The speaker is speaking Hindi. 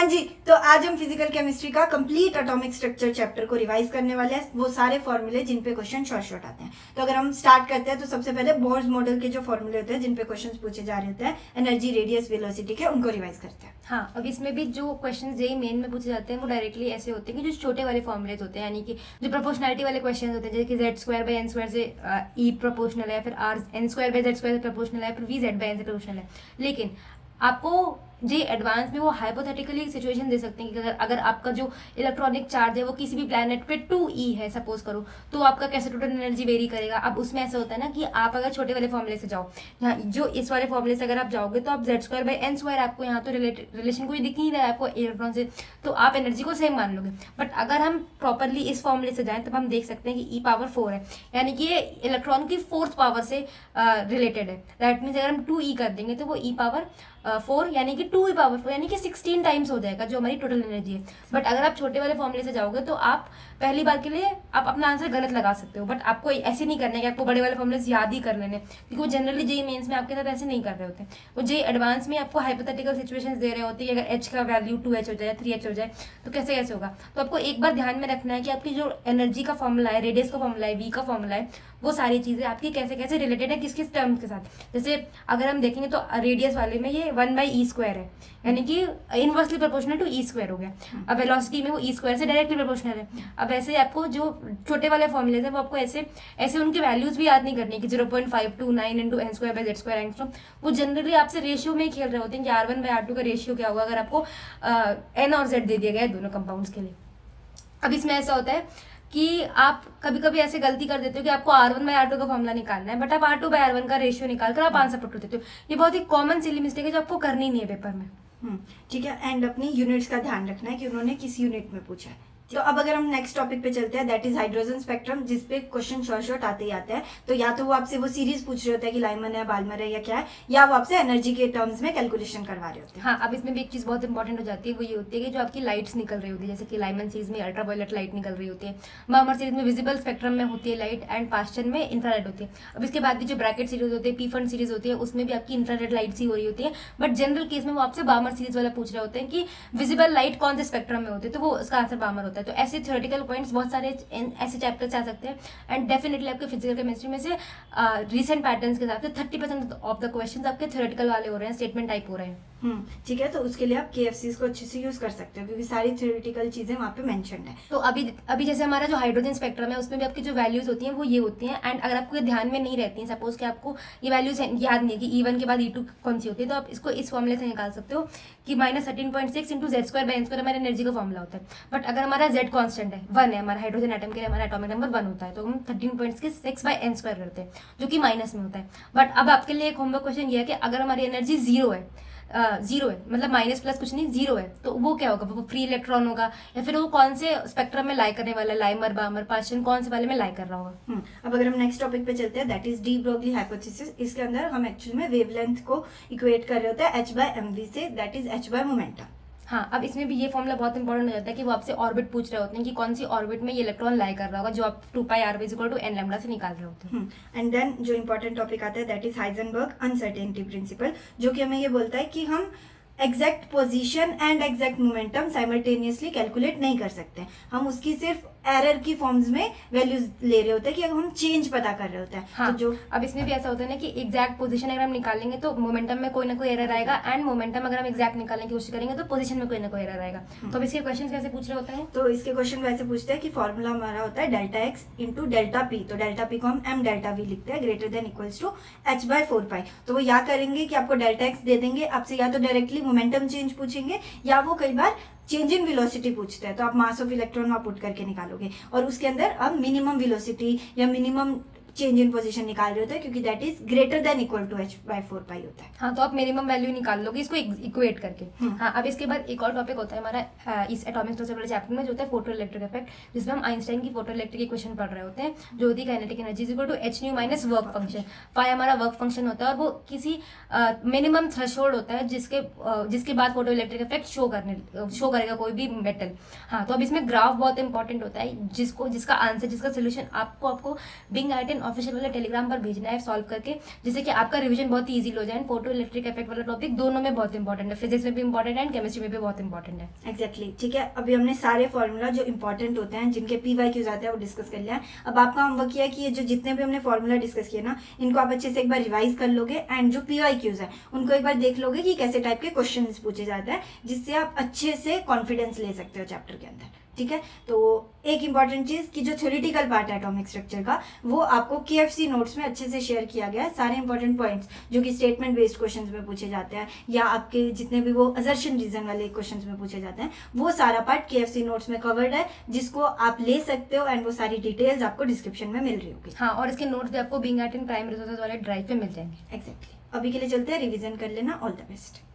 जी, तो आज हम फिजिकल केमिस्ट्री का कंप्लीट एटॉमिक स्ट्रक्चर चैप्टर को रिवाइज करने वाले हैं, वो सारे फॉर्मूले जिन पे क्वेश्चन शॉर्ट आते हैं। तो अगर हम स्टार्ट करते हैं तो सबसे पहले बोर्स मॉडल के जो फॉर्मूले होते हैं जिन पे क्वेश्चन पूछे जा रहे होते हैं एनर्जी, रेडियस, वेलोसिटी के, उनको रिवाइज करते हैं। हाँ, अब इसमें भी जो क्वेश्चन जेई मेन में पूछे जाते हैं वो डायरेक्टली ऐसे होते हैं कि जो छोटे वाले फॉर्मुलेज होते हैं, यानी कि जो प्रोपोर्शनलिटी वाले क्वेश्चन होते हैं, जैसे कि Z square by N square से ई प्रोपोर्शनल है, फिर R N square by Z square से प्रोपोर्शनल है, फिर वी जेड बाई एन से प्रोपोर्शनल है। लेकिन आपको जी एडवांस में वो हाइपोथेटिकली एक सिचुएशन दे सकते हैं कि अगर आपका जो इलेक्ट्रॉनिक चार्ज है वो किसी भी प्लैनेट पे 2e है सपोज करो, तो आपका कैसे टोटल एनर्जी वेरी करेगा। अब उसमें ऐसा होता है ना कि आप अगर छोटे वाले फॉर्मूले से जाओ, यहाँ जो इस वाले फॉर्मूले से अगर आप जाओगे तो आप Z square by N square, आपको यहाँ तो रिलेशन कोई दिख नहीं रहा है आपको इलेक्ट्रॉन से, तो आप एनर्जी को सेम मान लोगे। बट अगर हम प्रॉपरली इस फॉर्मूले से जाएं तब हम देख सकते हैं कि e पावर 4 है, यानी कि ये इलेक्ट्रॉन की फोर्थ पावर से रिलेटेड है। दैट मीन्स अगर हम 2e कर देंगे तो वो e पावर 4 यानी कि 2e पावर 4 यानी कि 16 टाइम्स हो जाएगा जो हमारी टोटल एनर्जी है। बट अगर आप छोटे वाले फॉर्मूले से जाओगे तो आप पहली बार के लिए आप अपना आंसर गलत लगा सकते हो, बट आपको ऐसे नहीं करना है कि आपको बड़े वाले फॉर्मूले याद ही कर लेने, क्योंकि वो जनरली जेई मेंस में आपके साथ ऐसे नहीं कर रहे होते। वो जेई एडवांस में आपको हाइपोथेटिकल सिचुएशंस दे रहे होते हैं, अगर h का वैल्यू 2h हो जाए, 3h हो जाए तो कैसे कैसे होगा। तो आपको एक बार ध्यान में रखना है कि आपकी जो एनर्जी का फॉर्मूला है, रेडियस का फॉर्मूला है, वी का फॉर्मूला है, वो सारी चीजें आपकी कैसे कैसे रिलेटेड है किस किस टर्म्स के साथ। जैसे अगर हम देखेंगे तो रेडियस वाले में ये 1/e स्क्वायर है, यानी कि inversely proportional to E square हो गया। अब वेलोसिटी में वो ई स्क्वायर से डायरेक्टली प्रोपोर्शनल है। अब ऐसे आपको जो छोटे वाले फॉर्मूले हैं वो आपको ऐसे ऐसे उनके वैल्यूज भी याद नहीं करनी कि 0.529 into N square by Z square angstrom. वो जनरली आपसे रेशियो में खेल रहे होते हैं कि R1 बाई R2 का रेशियो क्या होगा अगर आपको एन और जेड दे दिया गया है दोनों कंपाउंड्स के लिए। अब इसमें ऐसा होता है कि आप कभी कभी ऐसे गलती कर देते हो कि आपको R1 बाई R2 का फॉर्मूला निकालना है, बट आप R2 बाई R1 का रेशियो निकालकर आप आंसर पुट देते हो। ये बहुत ही कॉमन सिली मिस्टेक है जो आपको करनी नहीं है पेपर में। ठीक है, एंड अपनी यूनिट्स का ध्यान रखना है कि उन्होंने किस यूनिट में पूछा है। तो अब अगर हम नेक्स्ट टॉपिक पे चलते हैं, दैट इज हाइड्रोजन स्पेक्ट्रम, जिसपे क्वेश्चन शॉर्ट आते ही आते हैं। तो या तो वो आपसे वो सीरीज पूछ रहे होते हैं कि लाइमन है, बाल्मर है या क्या है, या वो आपसे एनर्जी के टर्म्स में कैलकुलेशन करवा रहे होते हैं। हाँ, अब इसमें भी एक चीज बहुत इंपॉर्टेंट हो जाती है, वो ये होती है कि जो आपकी लाइट्स निकल रही होती है, जैसे कि लाइमन सीरीज में अल्ट्रावायलेट लाइट निकल रही होती है, बार्मर सीरीज में विजिबल स्पेक्ट्रम में होती है लाइट, एंड पास्चन में इंफ्रारेड होती है। अब इसके बाद भी जो ब्रैकेट सीरीज होती है, पीफंड सीरीज होती है, उसमें भी आपकी इंफ्रारेड लाइट्स ही हो रही होती है। बट जनरल केस में वो आपसे बार्मर सीरीज वाला पूछ रहे होते हैं कि विजिबल लाइट कौन से स्पेक्ट्रम में होती है, तो वो उसका आंसर बार्मर होता है। तो ऐसे थ्योरेटिकल पॉइंट्स बहुत सारे ऐसे चैप्टर्स आ सकते हैं, एंड डेफिनेटली आपके फिजिकल केमिस्ट्री में से रीसेंट पैटर्न्स के हिसाब से 30% ऑफ द क्वेश्चंस आपके थ्योरेटिकल वाले हो रहे हैं, स्टेटमेंट टाइप हो रहे हैं। ठीक है, तो उसके लिए आप KFCs को अच्छे से यूज कर सकते हो क्योंकि सारी थ्योरेटिकल चीजें वहाँ पे मेंशन्ड है। तो अभी जैसे हमारा जो हाइड्रोजन स्पेक्ट्रम है उसमें भी आपकी जो वैल्यूज होती हैं वो ये होती हैं, एंड अगर आपको ये ध्यान में नहीं रहती हैं, सपोज कि आपको ये वैल्यूज याद नहीं है कि E1 के बाद E2 कौन सी होती है, तो आप इसको इस फॉर्मूले से निकाल सकते हो कि -13.6 into Z square by N square हमारे एनर्जी का फॉर्मूला होता है। बट अगर हमारा जेड कॉन्स्टेंट है, 1 है, हमारा हाइड्रोजन एटम के लिए हमारा एटॉमिक नंबर 1 होता है, तो हम 13.6 बाई एन स्क्वायर करते हैं जो कि माइनस में होता है। बट अब आपके लिए एक होमवर्क क्वेश्चन ये है कि अगर हमारी एनर्जी जीरो है, मतलब माइनस प्लस कुछ नहीं, जीरो है, तो वो क्या होगा, वो फ्री इलेक्ट्रॉन होगा, या फिर वो कौन से स्पेक्ट्रम में लाई करने वाला है, लाइमर, बार्मर, पास्चन, कौन से वाले में लाई कर रहा होगा। अब अगर हम नेक्स्ट टॉपिक पे चलते हैं, that is de Broglie hypothesis. इसके अंदर हम एक्चुअली में वेवलेंथ को इक्वेट कर रहे होते हैं h/mv से, that is h by momentum. हाँ, अब इसमें भी ये फॉर्मूला बहुत इंपॉर्टेंट हो जाता है कि वो आपसे ऑर्बिट पूछ रहे होते हैं कि कौन सी ऑर्बिट में ये इलेक्ट्रॉन लाई कर रहा होगा, जो आप 2πr equal to n lambda से निकाल रहे होते हैं। एंड देन जो इंपॉर्टेंट टॉपिक आता है that is Heisenberg uncertainty principle, जो कि हमें ये बोलता है कि हम exact position and exact momentum simultaneously calculate नहीं कर सकते। हम उसकी सिर्फ एरर की फॉर्म्स में वैल्यूज ले रहे होते हैं कि हम चेंज पता कर रहे होते हैं। हाँ, तो जो अब इसमें भी ऐसा होता है ना कि एग्जैक्ट पोजीशन अगर हम निकालेंगे तो मोमेंटम में कोई ना कोई एरर आएगा, एंड मोमेंटम अगर हम एग्जैक्ट निकालने की कोशिश करेंगे तो पोजीशन में कोई ना कोई एरर आएगा। तो अब इसके क्वेश्चन कैसे पूछ रहे होते हैं, तो इसके क्वेश्चन वैसे पूछते हैं कि फॉर्मूला हमारा होता है delta x into delta P. तो डेल्टा पी को हम m डेल्टा वी लिखते हैं, greater than equals to h/4π। तो वो या करेंगे कि आपको डेल्टा एक्स दे देंगे, आपसे या तो डायरेक्टली मोमेंटम चेंज पूछेंगे, या वो कई बार चेंज इन वेलोसिटी पूछते हैं, तो आप मास ऑफ इलेक्ट्रॉन वहाँ पुट करके निकालोगे, और उसके अंदर आप मिनिमम वेलोसिटी या मिनिमम चेंज इन पोजीशन निकाल रहे होते हैं क्योंकि that is greater than equal to h/4π होता है। हाँ, तो आप मिनिमम वैल्यू निकाल लोगे इसको इक्वेट करके। हाँ, अब इसके बाद एक और टॉपिक होता है हमारा इस एटॉमिक स्ट्रक्चर वाले चैप्टर में, जो होता है फोटो इलेक्ट्रिक इफेक्ट, जिसमें हम आइंस्टाइन की फोटो इलेक्ट्रिक इक्वेशन पढ़ रहे होते हैं, जो होती है kinetic energy is equal to h minus work function. Phi हमारा वर्क फंक्शन होता है, और वो किसी मिनिमम थ्रेशोल्ड होता है जिसके बाद फोटो इलेक्ट्रिक इफेक्ट शो करेगा कोई भी मेटल। हाँ, तो अब इसमें ग्राफ बहुत इंपॉर्टेंट होता है, जिसका आंसर, जिसका सोल्यूशन आपको बिंग आइटन ऑफिशियल वाले टेलीग्राम पर भेजना है सॉल्व करके, जिससे कि आपका रिवीजन बहुत ईजी हो जाए। फोटो इलेक्ट्रिक इफेक्ट वाला टॉपिक दोनों में बहुत इंपॉर्टेंट है, फिजिक्स में भी इंपॉर्टेंट है एंड केमिस्ट्री में भी बहुत इंपॉर्टेंट है। एग्जैक्टली ठीक है। अभी हमने सारे फॉर्मूला जो इंपॉर्टेंट होते हैं, जिनके PYQs आते हैं, वो डिस्कस कर लिया है। अब आपका होमवर्क किया है कि ये जो जितने भी हमने फॉर्मूला डिस्कस किए ना, इनको आप अच्छे से एक बार रिवाइज कर लोगे एंड जो PYQs है उनको एक बार देख लोगे कि कैसे टाइप के क्वेश्चन पूछे जाते हैं, जिससे आप अच्छे से कॉन्फिडेंस ले सकते हो चैप्टर के अंदर। ठीक है, तो एक इंपॉर्टेंट चीज कि जो थ्योरेटिकल पार्ट है एटॉमिक स्ट्रक्चर का, वो आपको KFC नोट्स में अच्छे से शेयर किया गया है। सारे इंपॉर्टेंट पॉइंट्स जो कि स्टेटमेंट बेस्ड क्वेश्चंस में पूछे जाते हैं, या आपके जितने भी वो असर्शन रीजन वाले क्वेश्चंस में पूछे जाते हैं, वो सारा पार्ट KFC नोट्स में कवर्ड है, जिसको आप ले सकते हो एंड वो सारी डिटेल्स आपको डिस्क्रिप्शन में मिल रही होगी। हाँ, और इसके नोट्स भी आपको being at in prime resources वाले ड्राइव पे मिल जाएंगे। एग्जैक्टली। अभी के लिए चलते हैं, रिविजन कर लेना। All the best.